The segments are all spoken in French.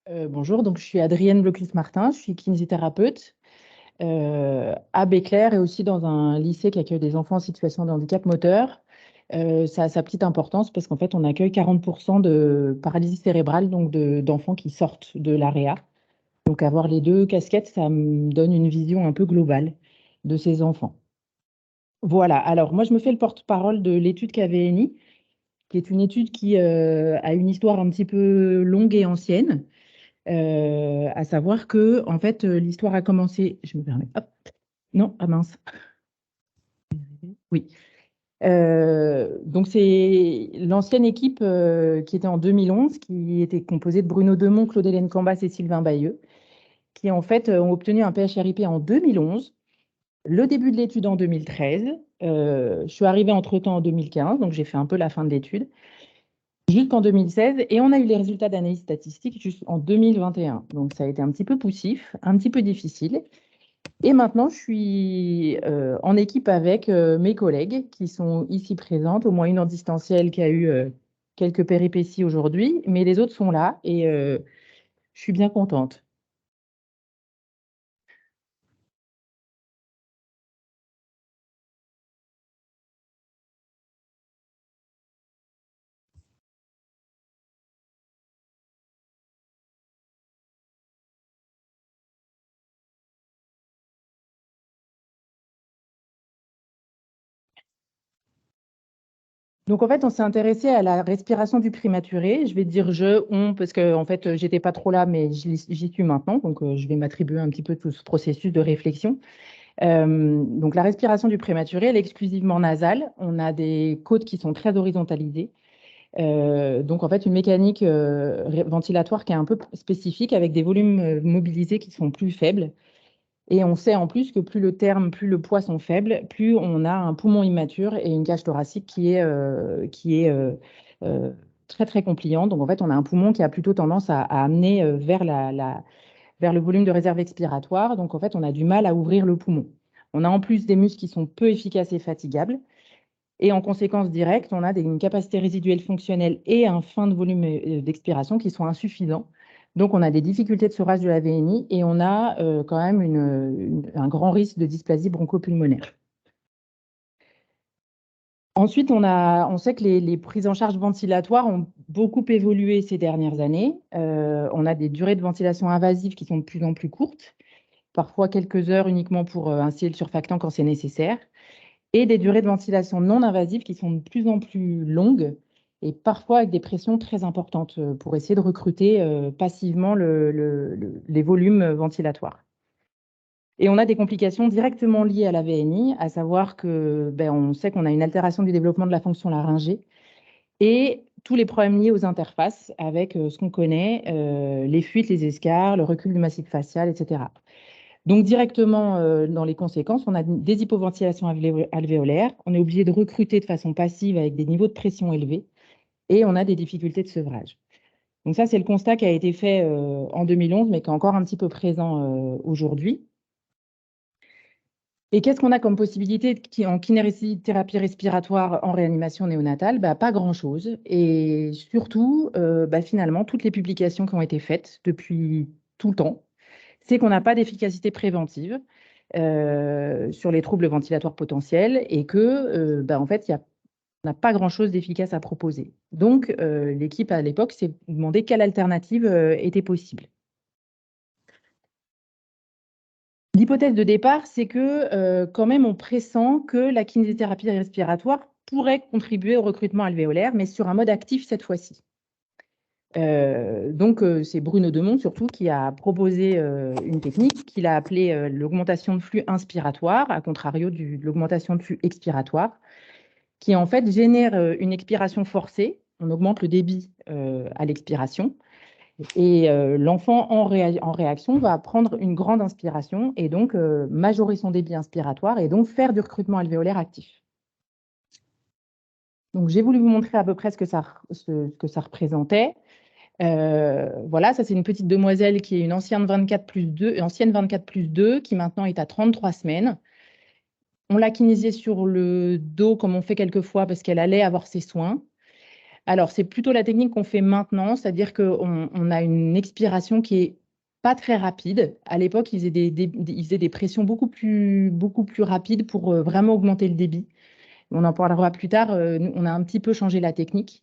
Bonjour, donc je suis Adrienne Blocus-Martin, je suis kinésithérapeute à Béclair et aussi dans un lycée qui accueille des enfants en situation de handicap moteur. Ça a sa petite importance parce qu'en fait, on accueille 40% de paralysie cérébrale, donc d'enfants qui sortent de l'AREA. Donc avoir les deux casquettes, ça me donne une vision un peu globale de ces enfants. Voilà, alors moi je me fais le porte-parole de l'étude KVNI, qui est une étude qui a une histoire un petit peu longue et ancienne. À savoir que, en fait, l'histoire a commencé. Je me permets. Hop. Non, ah mince. Oui. Donc, c'est l'ancienne équipe qui était en 2011, qui était composée de Bruno Demont, Claude-Hélène Cambas et Sylvain Bayeux, qui en fait ont obtenu un PHRIP en 2011, le début de l'étude en 2013. Je suis arrivée entre-temps en 2015, donc j'ai fait un peu la fin de l'étude, jusqu'en 2016, et on a eu les résultats d'analyse statistique jusqu'en 2021. Donc, ça a été un petit peu poussif, un petit peu difficile. Et maintenant, je suis en équipe avec mes collègues qui sont ici présentes, au moins une en distanciel qui a eu quelques péripéties aujourd'hui, mais les autres sont là et je suis bien contente. Donc en fait, on s'est intéressé à la respiration du prématuré. Je vais dire on, parce que en fait, j'étais pas trop là, mais j'y suis maintenant, donc je vais m'attribuer un petit peu tout ce processus de réflexion. Donc la respiration du prématuré, elle est exclusivement nasale. On a des côtes qui sont très horizontalisées. Donc, en fait, une mécanique ventilatoire qui est un peu spécifique avec des volumes mobilisés qui sont plus faibles. Et on sait en plus que plus le poids sont faibles, plus on a un poumon immature et une cage thoracique qui est euh, très, très compliante. Donc, en fait, on a un poumon qui a plutôt tendance à amener vers le volume de réserve expiratoire. Donc, en fait, on a du mal à ouvrir le poumon. On a en plus des muscles qui sont peu efficaces et fatigables. Et en conséquence directe, on a une capacité résiduelle fonctionnelle et un fin de volume d'expiration qui sont insuffisants. Donc, on a des difficultés de sevrage de la VNI et on a quand même un grand risque de dysplasie bronchopulmonaire. Ensuite, on sait que les prises en charge ventilatoires ont beaucoup évolué ces dernières années. On a des durées de ventilation invasive qui sont de plus en plus courtes, parfois quelques heures uniquement pour instiller le surfactant quand c'est nécessaire, et des durées de ventilation non invasives qui sont de plus en plus longues et parfois avec des pressions très importantes pour essayer de recruter passivement les volumes ventilatoires. Et on a des complications directement liées à la VNI, à savoir que on sait qu'on a une altération du développement de la fonction laryngée et tous les problèmes liés aux interfaces avec ce qu'on connaît, les fuites, les escarres, le recul du massif facial, etc. Donc, directement dans les conséquences, on a des hypoventilations alvéolaires, on est obligé de recruter de façon passive avec des niveaux de pression élevés et on a des difficultés de sevrage. Donc, ça, c'est le constat qui a été fait en 2011, mais qui est encore un petit peu présent aujourd'hui. Et qu'est-ce qu'on a comme possibilité en kinésithérapie respiratoire en réanimation néonatale? Pas grand-chose. Et surtout, finalement, toutes les publications qui ont été faites depuis tout le temps, c'est qu'on n'a pas d'efficacité préventive sur les troubles ventilatoires potentiels et que, en fait, on n'a pas grand-chose d'efficace à proposer. Donc, l'équipe à l'époque s'est demandé quelle alternative était possible. L'hypothèse de départ, c'est que quand même, on pressent que la kinésithérapie respiratoire pourrait contribuer au recrutement alvéolaire, mais sur un mode actif cette fois-ci. Donc, c'est Bruno Demont surtout qui a proposé une technique qu'il a appelée l'augmentation de flux inspiratoire, à contrario de l'augmentation de flux expiratoire, qui en fait génère une expiration forcée. On augmente le débit à l'expiration. Et l'enfant en réaction va prendre une grande inspiration et donc majorer son débit inspiratoire et donc faire du recrutement alvéolaire actif. Donc, j'ai voulu vous montrer à peu près ce que ça représentait. Voilà, ça c'est une petite demoiselle qui est une ancienne 24+2, qui maintenant est à 33 semaines. On l'a kinésiée sur le dos comme on fait quelquefois parce qu'elle allait avoir ses soins. Alors, c'est plutôt la technique qu'on fait maintenant, c'est-à-dire qu'on a une expiration qui est pas très rapide. À l'époque, ils faisaient des pressions beaucoup plus rapides pour vraiment augmenter le débit. On en parlera plus tard. On a un petit peu changé la technique.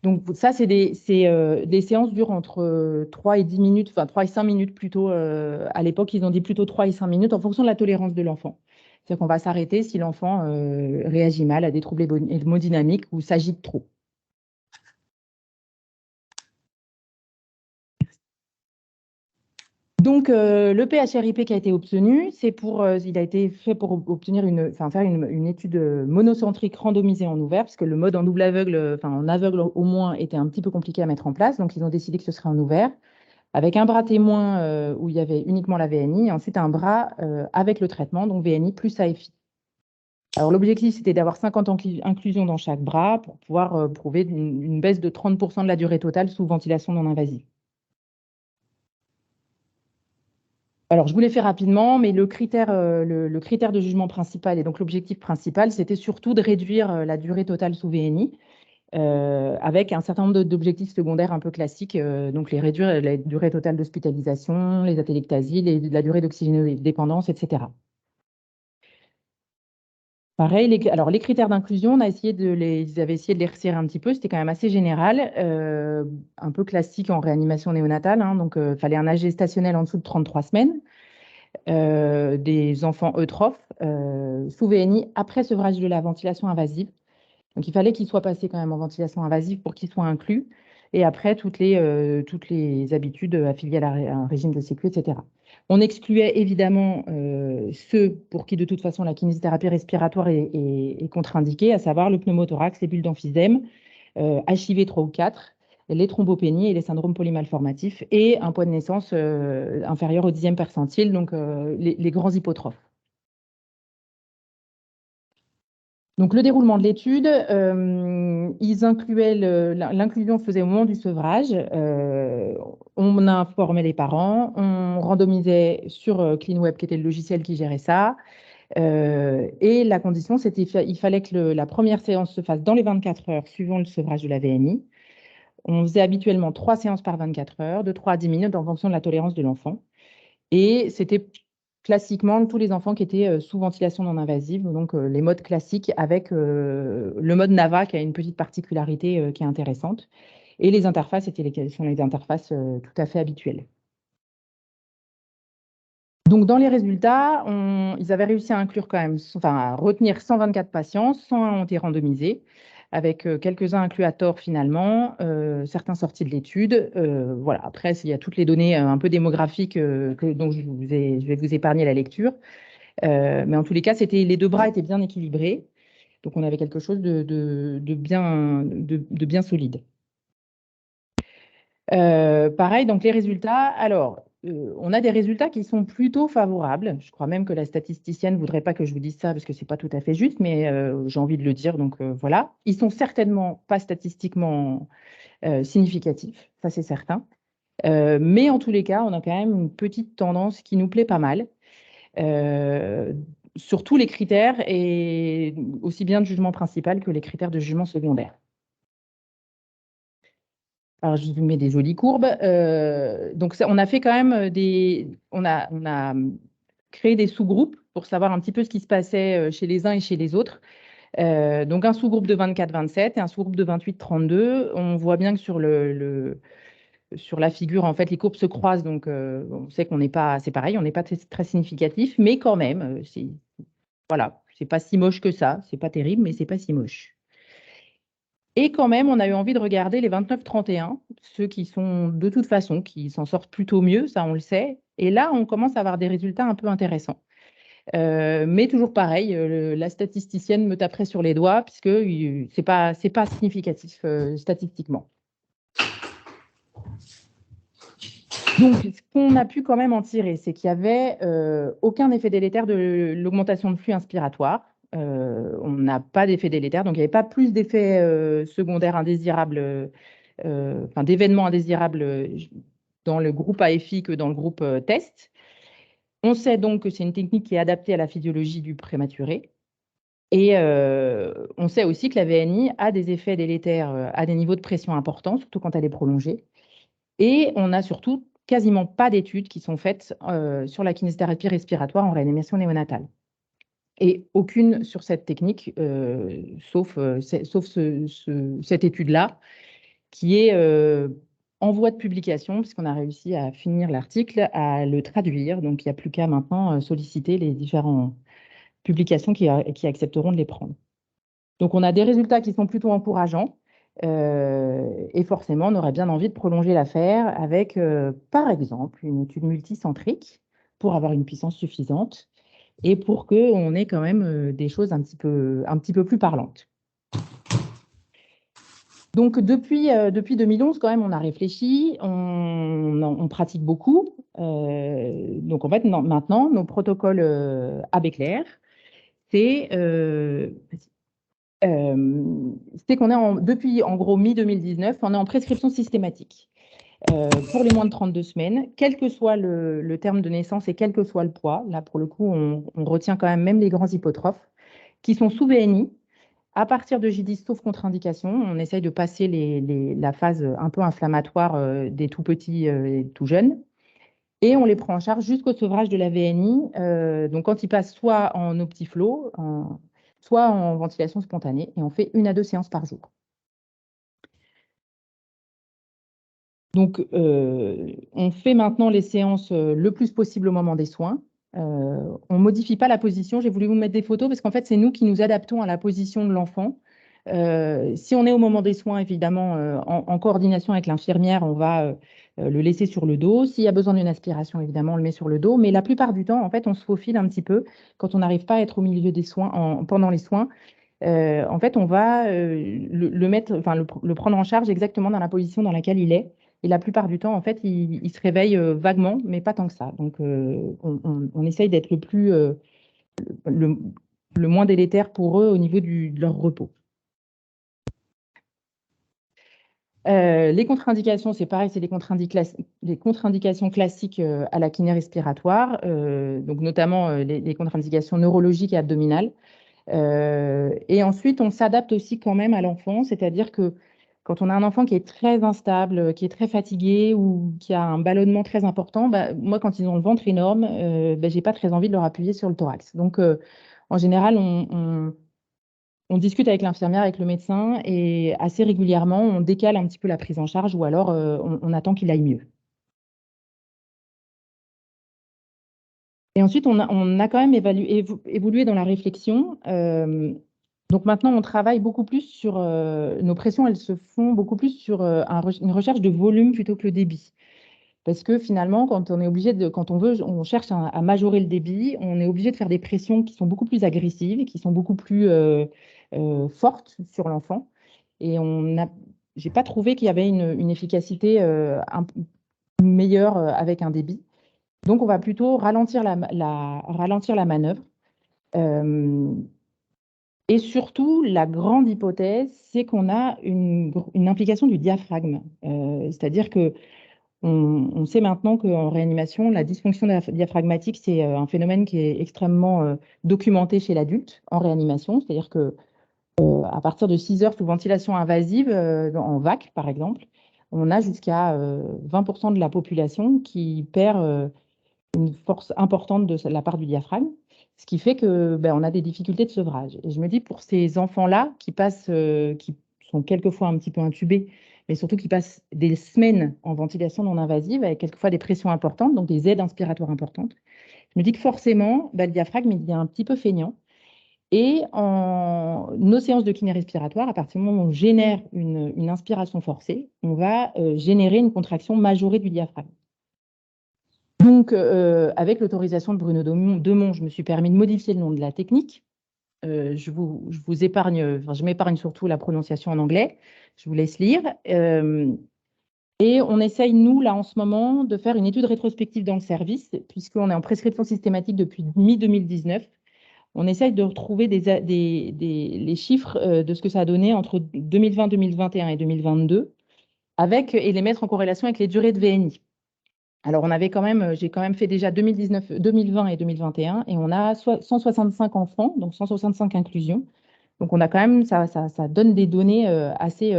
Donc, ça, les séances durent entre 3 et 10 minutes, enfin 3 et 5 minutes plutôt. À l'époque, ils ont dit plutôt 3 et 5 minutes en fonction de la tolérance de l'enfant. C'est-à-dire qu'on va s'arrêter si l'enfant réagit mal à des troubles hémodynamiques ou s'agite trop. Donc, le PHRIP qui a été obtenu, il a été fait pour obtenir faire une étude monocentrique randomisée en ouvert, parce que le mode en double aveugle, enfin en aveugle au moins, était un petit peu compliqué à mettre en place. Donc, ils ont décidé que ce serait en ouvert, avec un bras témoin où il y avait uniquement la VNI, et ensuite un bras avec le traitement, donc VNI plus AFI. Alors, l'objectif, c'était d'avoir 50 inclusions dans chaque bras pour pouvoir prouver une baisse de 30% de la durée totale sous ventilation non invasive. Alors, je vous l'ai fait rapidement, mais le critère de jugement principal et donc l'objectif principal, c'était surtout de réduire la durée totale sous VNI avec un certain nombre d'objectifs secondaires un peu classiques, donc les réduire la durée totale d'hospitalisation, les atelectasies, la durée d'oxygénodépendance, etc. Pareil, alors les critères d'inclusion, ils avaient essayé de les resserrer un petit peu, c'était quand même assez général, un peu classique en réanimation néonatale, hein, donc il fallait un âge gestationnel en dessous de 33 semaines. Des enfants eutrophes sous VNI après sevrage de la ventilation invasive. Donc, il fallait qu'ils soient passés quand même en ventilation invasive pour qu'ils soient inclus. Et après, toutes les habitudes affiliées à un régime de sécu, etc. On excluait évidemment ceux pour qui, de toute façon, la kinésithérapie respiratoire est contre-indiquée, à savoir le pneumothorax, les bulles d'emphysème, HIV 3 ou 4, les thrombopénies et les syndromes polymalformatifs, et un poids de naissance inférieur au 10e percentile, donc les grands hypotrophes. Donc, le déroulement de l'étude, ils incluaient l'inclusion se faisait au moment du sevrage. On informait les parents, on randomisait sur CleanWeb, qui était le logiciel qui gérait ça. Et la condition, c'était qu'il fallait que la première séance se fasse dans les 24 heures suivant le sevrage de la VNI. On faisait habituellement 3 séances par 24 heures, de 3 à 10 minutes en fonction de la tolérance de l'enfant. Et c'était classiquement tous les enfants qui étaient sous ventilation non invasive, donc les modes classiques avec le mode NAVA qui a une petite particularité qui est intéressante. Et les interfaces sont les interfaces tout à fait habituelles. Donc, dans les résultats, ils avaient réussi à inclure quand même, enfin, à retenir 124 patients, 101 ont été randomisés, avec quelques-uns inclus à tort finalement, certains sortis de l'étude. Voilà. Après, il y a toutes les données un peu démographiques dont je vais vous épargner la lecture. Mais en tous les cas, les deux bras étaient bien équilibrés. Donc, on avait quelque chose de bien solide. Pareil, donc les résultats. Alors, on a des résultats qui sont plutôt favorables. Je crois même que la statisticienne ne voudrait pas que je vous dise ça parce que ce n'est pas tout à fait juste, mais j'ai envie de le dire, donc voilà. Ils sont certainement pas statistiquement significatifs, ça c'est certain. Mais en tous les cas, on a quand même une petite tendance qui nous plaît pas mal sur tous les critères et aussi bien de jugement principal que les critères de jugement secondaire. Alors, je vous mets des jolies courbes. Donc, on a fait quand même on a créé des sous-groupes pour savoir un petit peu ce qui se passait chez les uns et chez les autres. Donc, un sous-groupe de 24-27 et un sous-groupe de 28-32. On voit bien que sur la figure, en fait, les courbes se croisent. Donc, on sait qu'on n'est pas, c'est pareil, on n'est pas très significatif, mais quand même, voilà, c'est pas si moche que ça. C'est pas terrible, mais c'est pas si moche. Et quand même, on a eu envie de regarder les 29-31, ceux qui sont de toute façon, qui s'en sortent plutôt mieux, ça on le sait. Et là, on commence à avoir des résultats un peu intéressants. Mais toujours pareil, la statisticienne me taperait sur les doigts puisque c'est pas significatif statistiquement. Donc, ce qu'on a pu quand même en tirer, c'est qu'il n'y avait aucun effet délétère de l'augmentation de flux inspiratoire. On n'a pas d'effet délétère, donc il n'y avait pas plus d'effets secondaires indésirables, enfin d'événements indésirables dans le groupe AFI que dans le groupe test. On sait donc que c'est une technique qui est adaptée à la physiologie du prématuré. Et on sait aussi que la VNI a des effets délétères à des niveaux de pression importants, surtout quand elle est prolongée. Et on n'a surtout quasiment pas d'études qui sont faites sur la kinésithérapie respiratoire en réanimation néonatale. Et aucune sur cette technique, sauf cette étude-là, qui est en voie de publication, puisqu'on a réussi à finir l'article, à le traduire. Donc, il n'y a plus qu'à maintenant solliciter les différentes publications qui accepteront de les prendre. Donc, on a des résultats qui sont plutôt encourageants. Et forcément, on aurait bien envie de prolonger l'affaire avec, par exemple, une étude multicentrique pour avoir une puissance suffisante et pour qu'on ait quand même des choses un petit peu plus parlantes. Donc, depuis 2011, quand même, on a réfléchi, on pratique beaucoup. Donc, en fait, maintenant, nos protocoles ABCLER, c'est qu'on est depuis, en gros, mi-2019, on est en prescription systématique pour les moins de 32 semaines, quel que soit le terme de naissance et quel que soit le poids. Là, pour le coup, on retient quand même les grands hypotrophes qui sont sous VNI. À partir de J10, sauf contre-indication, on essaye de passer la phase un peu inflammatoire des tout petits et tout jeunes. Et on les prend en charge jusqu'au sevrage de la VNI. Donc, quand ils passent soit en optiflow, soit en ventilation spontanée. Et on fait 1 à 2 séances par jour. Donc, on fait maintenant les séances le plus possible au moment des soins. On ne modifie pas la position. J'ai voulu vous mettre des photos parce qu'en fait, c'est nous qui nous adaptons à la position de l'enfant. Si on est au moment des soins, évidemment, en coordination avec l'infirmière, on va le laisser sur le dos. S'il y a besoin d'une aspiration, évidemment, on le met sur le dos. Mais la plupart du temps, en fait, on se faufile un petit peu quand on n'arrive pas à être au milieu des soins, pendant les soins. En fait, on va le mettre, enfin, le prendre en charge exactement dans la position dans laquelle il est. Et la plupart du temps, en fait, il se réveille vaguement, mais pas tant que ça. Donc, on essaye d'être le, le moins délétère pour eux au niveau de leur repos. Les contre-indications, c'est pareil, c'est les contre-indications classiques à la kiné respiratoire, donc notamment les contre-indications neurologiques et abdominales. Et ensuite, on s'adapte aussi quand même à l'enfant, c'est-à-dire que quand on a un enfant qui est très instable, qui est très fatigué ou qui a un ballonnement très important, bah, moi, quand ils ont le ventre énorme, bah, j'ai pas très envie de leur appuyer sur le thorax. Donc, en général, on discute avec l'infirmière, avec le médecin, et assez régulièrement, on décale un petit peu la prise en charge ou alors on attend qu'il aille mieux. Et ensuite, on a quand même évolué dans la réflexion. Donc maintenant, on travaille beaucoup plus sur nos pressions, elles se font beaucoup plus sur une recherche de volume plutôt que le débit. Parce que finalement, quand on cherche à majorer le débit, on est obligé de faire des pressions qui sont beaucoup plus agressives, qui sont beaucoup plus fortes sur l'enfant. Et j'ai pas trouvé qu'il y avait une efficacité meilleure avec un débit. Donc, on va plutôt ralentir la manœuvre. Euh, et surtout, la grande hypothèse, c'est qu'on a une implication du diaphragme. C'est-à-dire que on sait maintenant qu'en réanimation, la dysfonction diaphragmatique, c'est un phénomène qui est extrêmement documenté chez l'adulte en réanimation. C'est-à-dire que à partir de 6 heures sous ventilation invasive, en VAC par exemple, on a jusqu'à 20% de la population qui perd une force importante de la part du diaphragme, ce qui fait que ben, on a des difficultés de sevrage. Et je me dis, pour ces enfants-là qui sont quelquefois un petit peu intubés, mais surtout qui passent des semaines en ventilation non invasive, avec quelquefois des pressions importantes, donc des aides inspiratoires importantes, je me dis que forcément, ben, le diaphragme, il devient un petit peu feignant. Et en nos séances de kiné respiratoire, à partir du moment où on génère une inspiration forcée, on va générer une contraction majorée du diaphragme. Donc, avec l'autorisation de Bruno Demont, je me suis permis de modifier le nom de la technique. Je vous épargne, enfin, je m'épargne surtout la prononciation en anglais. Je vous laisse lire. Et on essaye, nous, là, en ce moment, de faire une étude rétrospective dans le service, puisqu'on est en prescription systématique depuis mi-2019. On essaye de retrouver les chiffres de ce que ça a donné entre 2020, 2021 et 2022, et les mettre en corrélation avec les durées de VNI. Alors, j'ai quand même fait déjà 2019, 2020 et 2021, et on a 165 enfants, donc 165 inclusions. Donc, on a quand même, ça donne des données assez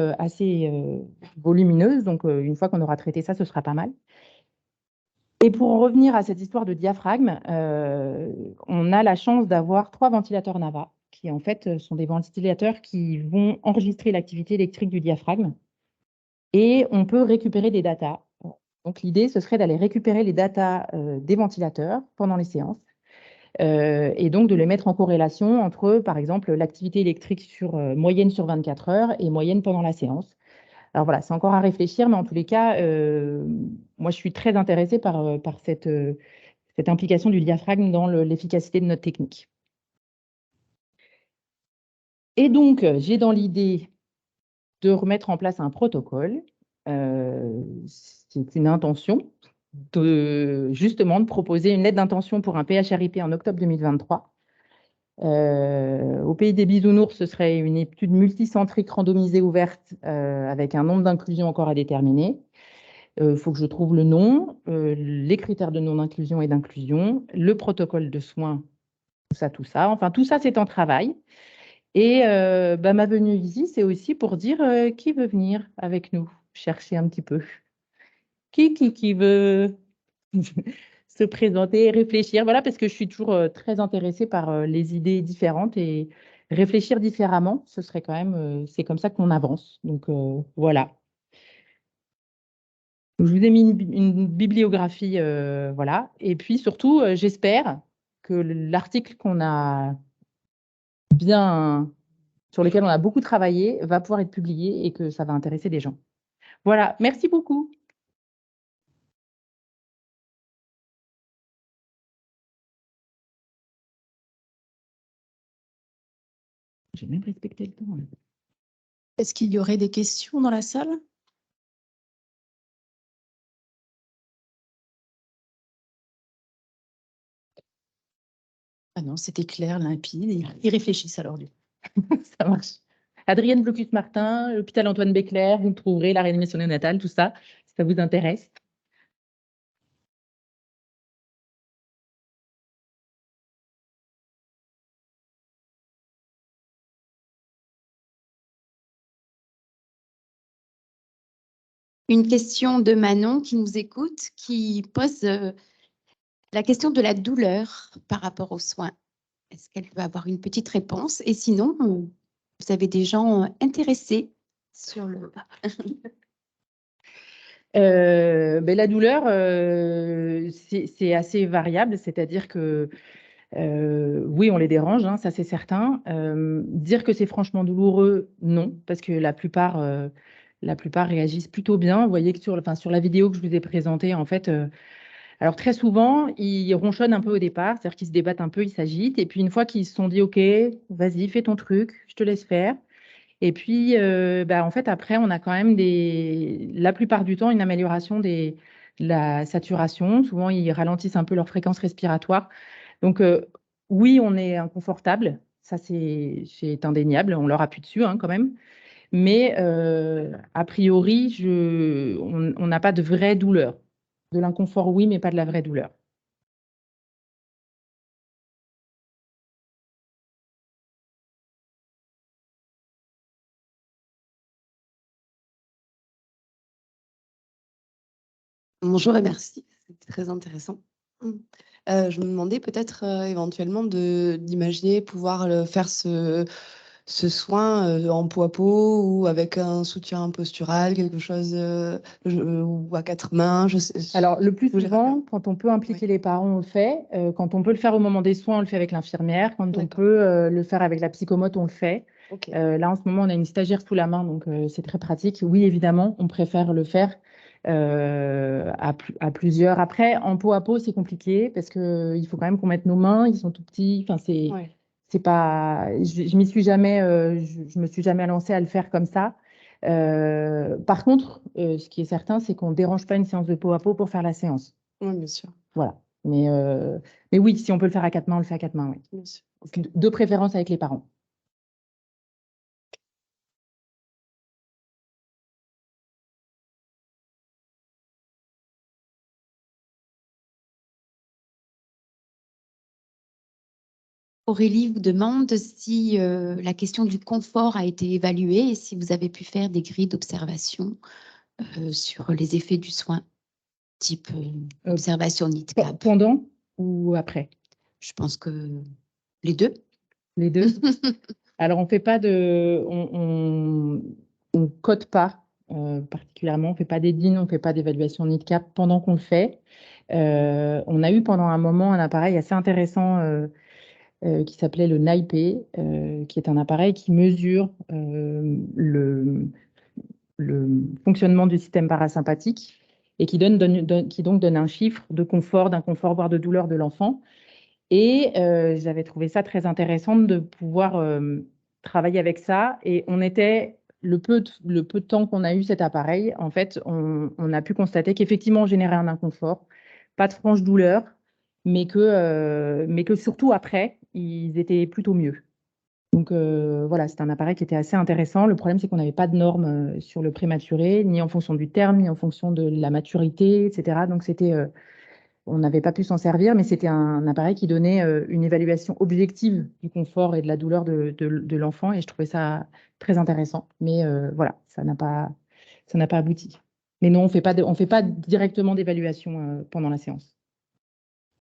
volumineuses. Donc, une fois qu'on aura traité ça, ce sera pas mal. Et pour en revenir à cette histoire de diaphragme, on a la chance d'avoir 3 ventilateurs NAVA, qui en fait sont des ventilateurs qui vont enregistrer l'activité électrique du diaphragme et on peut récupérer des datas. Donc l'idée, ce serait d'aller récupérer les datas des ventilateurs pendant les séances et donc de les mettre en corrélation entre, par exemple, l'activité électrique moyenne sur 24 heures et moyenne pendant la séance. Alors voilà, c'est encore à réfléchir, mais en tous les cas, moi je suis très intéressée par cette implication du diaphragme dans l'efficacité de notre technique. Et donc, j'ai dans l'idée de remettre en place un protocole. C'est une intention justement de proposer une lettre d'intention pour un PHRIP en octobre 2023. Au pays des bisounours, ce serait une étude multicentrique randomisée ouverte avec un nombre d'inclusions encore à déterminer. Il faut que je trouve le nom, les critères de non-inclusion et d'inclusion, le protocole de soins, tout ça, tout ça. Enfin, tout ça, c'est en travail. Et ma venue ici, c'est aussi pour dire qui veut venir avec nous, chercher un petit peu. Qui veut se présenter, réfléchir. Voilà, parce que je suis toujours très intéressée par les idées différentes et réfléchir différemment, ce serait quand même, c'est comme ça qu'on avance. Donc voilà. Je vous ai mis une bibliographie, voilà. Et puis surtout, j'espère que l'article bien, sur lequel on a beaucoup travaillé va pouvoir être publié et que ça va intéresser des gens. Voilà, merci beaucoup. J'ai même respecté le temps, là. Est-ce qu'il y aurait des questions dans la salle? Ah non, c'était clair, limpide. Ils réfléchissent alors du coup. Ça marche. Adrienne Blocus-Martin, l'hôpital Antoine Béclair, vous me trouverez, la réanimation néonatale, tout ça, si ça vous intéresse. Une question de Manon qui nous écoute, qui pose la question de la douleur par rapport aux soins. Est-ce qu'elle peut avoir une petite réponse? Et sinon, vous avez des gens intéressés sur le... La douleur, c'est assez variable, c'est-à-dire que oui, on les dérange, hein, ça c'est certain. Dire que c'est franchement douloureux, non, parce que la plupart réagissent plutôt bien. Vous voyez que sur la vidéo que je vous ai présentée, en fait, alors très souvent, ils ronchonnent un peu au départ, c'est-à-dire qu'ils se débattent un peu, ils s'agitent, et puis une fois qu'ils se sont dit, OK, vas-y, fais ton truc, je te laisse faire. Et puis, en fait, après, on a quand même la plupart du temps, une amélioration de la saturation. Souvent, ils ralentissent un peu leur fréquence respiratoire. Donc, oui, on est inconfortable. Ça, c'est indéniable. On leur appuie dessus, hein, quand même. Mais a priori, on n'a pas de vraie douleur. De l'inconfort, oui, mais pas de la vraie douleur. Bonjour et merci, c'est très intéressant. Je me demandais peut-être éventuellement d'imaginer pouvoir faire ce soin en peau à peau ou avec un soutien postural, quelque chose ou à 4 mains. Alors, le plus Vous gérez souvent, quand on peut impliquer Oui. les parents, on le fait. Quand on peut le faire au moment des soins, on le fait avec l'infirmière. Quand on D'accord. peut le faire avec la psychomote, on le fait. Ok. Là, en ce moment, on a une stagiaire sous la main, donc c'est très pratique. Oui, évidemment, on préfère le faire à plusieurs. Après, en peau à peau, c'est compliqué parce qu'il faut quand même qu'on mette nos mains. Ils sont tout petits. Enfin, Ouais. c'est pas. Je m'y suis jamais. Je me suis jamais lancée à le faire comme ça. Par contre, ce qui est certain, c'est qu'on ne dérange pas une séance de peau à peau pour faire la séance. Oui, bien sûr. Voilà. Mais oui, si on peut le faire à 4 mains, on le fait à 4 mains, oui. Bien sûr. Ok. De préférence avec les parents. Aurélie vous demande si la question du confort a été évaluée et si vous avez pu faire des grilles d'observation sur les effets du soin, type observation NITCAP. Pendant ou après? Je pense que les deux. Les deux. Alors, on fait pas de, on code pas particulièrement, on fait pas des DIN, on fait pas d'évaluation NITCAP pendant qu'on le fait. On a eu pendant un moment un appareil assez intéressant qui s'appelait le NIPE, qui est un appareil qui mesure le fonctionnement du système parasympathique et qui qui donc donne un chiffre de confort, d'inconfort, voire de douleur de l'enfant. Et j'avais trouvé ça très intéressant de pouvoir travailler avec ça. Et le peu de temps qu'on a eu cet appareil, en fait, on a pu constater qu'effectivement, on générait un inconfort, pas de franche douleur, mais que surtout après, ils étaient plutôt mieux. Donc voilà, c'est un appareil qui était assez intéressant. Le problème, c'est qu'on n'avait pas de normes sur le prématuré, ni en fonction du terme, ni en fonction de la maturité, etc. Donc on n'avait pas pu s'en servir, mais c'était un appareil qui donnait une évaluation objective du confort et de la douleur de l'enfant, et je trouvais ça très intéressant. Mais voilà, ça n'a pas abouti. Mais non, on fait pas directement d'évaluation pendant la séance.